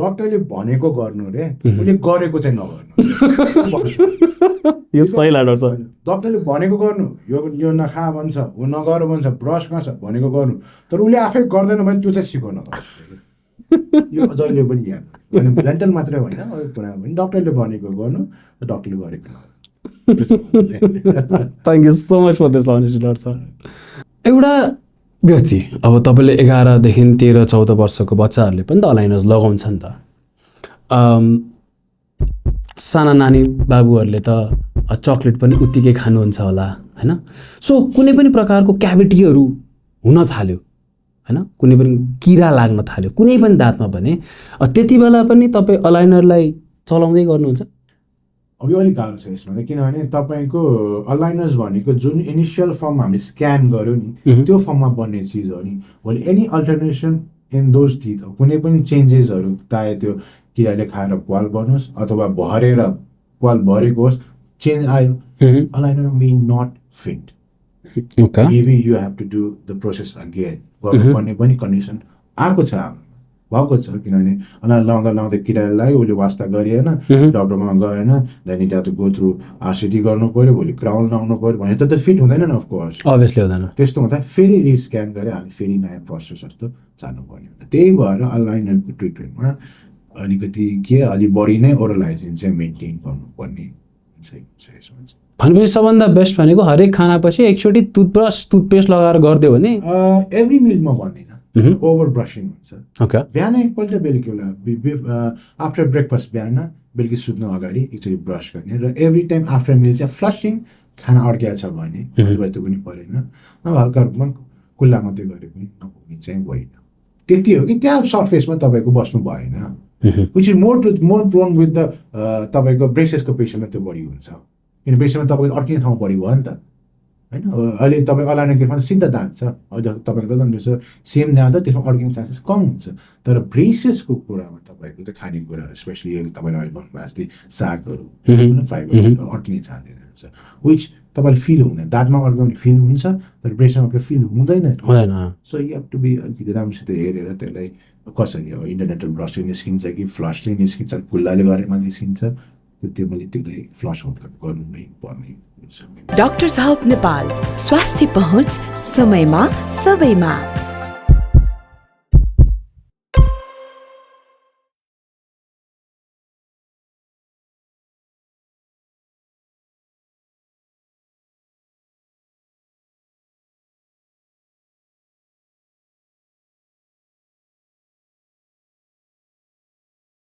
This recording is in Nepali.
डक्टरले भनेको गर्नु रे, उसले गरेको चाहिँ नगर्नु। यो सही लाग्छ सर। डक्टरले भनेको गर्नु, यो नखा भन्छ, ऊ नगर भन्छ, ब्रस गर्छ भनेको गर्नु, तर उसले आफै गर्दैन भने त्यो चाहिँ सिकाउन यो जहिले पनि याद अनि डेन्टल मात्रै होइन अरू कुरा पनि डक्टरले भनेको गर्नु, डक्टरले गरेको नगर्नु। Thank you so much for this honesty doctor sir. एउटा व्यक्ति अब तपाईँले 11 देखि 13-14 वर्षको बच्चाहरूले पनि त अलाइनर्स लगाउँछ नि त। साना नानी बाबुहरूले त चक्लेट पनि उत्तिकै खानुहुन्छ होला होइन। सो कुनै पनि प्रकारको क्याभिटीहरू हुन थाल्यो होइन, कुनै पनि किरा लाग्न थाल्यो कुनै पनि दाँतमा भने, त्यति बेला पनि तपाईँ अलाइनरलाई चलाउँदै गर्नुहुन्छ? अब यो अलिक गाह्रो छ यसमा, किनभने तपाईँको अलाइनर्स भनेको जुन इनिसियल फर्म हामीले स्क्यान गऱ्यो नि त्यो फर्ममा बन्ने चिज हो नि। भोलि एनी अल्टरनेसन इन दोज टिथ, कुनै पनि चेन्जेसहरू चाहे त्यो किराले खाएर पाल बनोस् अथवा भरेर पाल भरेको होस्, चेन्ज आयो, aligner may not fit, maybe you have to do the process again भन्ने पनि कन्डिसन आएको छ, भएको छ। किनभने अलाइनर लाउँदा किरालाई उसले वास्ता गरिएन, डक्टरमा गएन, then it have to go through RCT गर्नु पऱ्यो, भोलि क्राउन लाउनु पऱ्यो भने त फिट हुँदैन नि अफकोर्स, अभियसली हुँदैन। त्यस्तो हुँदा फेरि रिस्क्यान गरेर हामी फेरि नयाँ प्रोसेस जस्तो चाल्नु पर्ने हुन्छ। त्यही भएर अलाइनरको ट्रिटमेन्टमा अलिकति अलि बढी नै ओरल हाइजिन चाहिँ मेन्टेन गर्नुपर्ने हुन्छ यसमा। भनेपछि सबभन्दा बेस्ट भनेको हरेक खानापछि एकचोटि टुथपेस्ट लगाएर गरिदियो भने? एभ्री मिलमा भन्दिनँ, ओभर ब्रसिङ हुन्छ। बिहान एकपल्ट बेलुकी बेला आफ्टर ब्रेकफास्ट बिहान बेलुकी सुत्नु अगाडि एकचोटि ब्रस गर्ने, र एभ्री टाइम आफ्टर मिल चाहिँ फ्लसिङ, खाना अड्किया छ भने त्यो पनि परेन, अब हल्का रूपमा कुल्ला मात्रै गरे पनि नपुग्ने चाहिँ होइन। त्यति हो कि त्यहाँ सर्फेसमा तपाईँको बस्नु भएन, which is more prone with the तपाईँको ब्रेसेसको पेसेन्टमा त्यो बढी हुन्छ, किन ब्रेसेसमा तपाईँको अड्किने ठाउँ बढी भयो नि त होइन। अहिले तपाईँ अलाइनर केसमा सिधा दाँत छ, तपाईँको त सेम दाँत त्यसमा अड्किने चान्सेस कम हुन्छ, तर ब्रेसेसको कुरामा तपाईँको त खानेकुरा स्पेसली तपाईँले अहिले भन्नुभएको जस्तै सागहरू फाइबरहरू अड्किने चान्सेस हुन्छ, विच तपाईँले फिल हुँदैन, दाँतमा अड्काउने फिल हुन्छ तर ब्रेसमा फिल हुँदैन। So you have to be अलिकति राम्रोसित हेरेर त्यसलाई कसरी अब इन्टरनेटल ब्रसले निस्किन्छ कि फ्लसले निस्किन्छ, कुल्लाले गरेमा निस्किन्छ, त्यो मैले त्यो फ्लस गर्नु नै पर्ने हुन्छ। डाक्टर साहब नेपाल, स्वास्थ्य पहुँच समयमा सबैमा।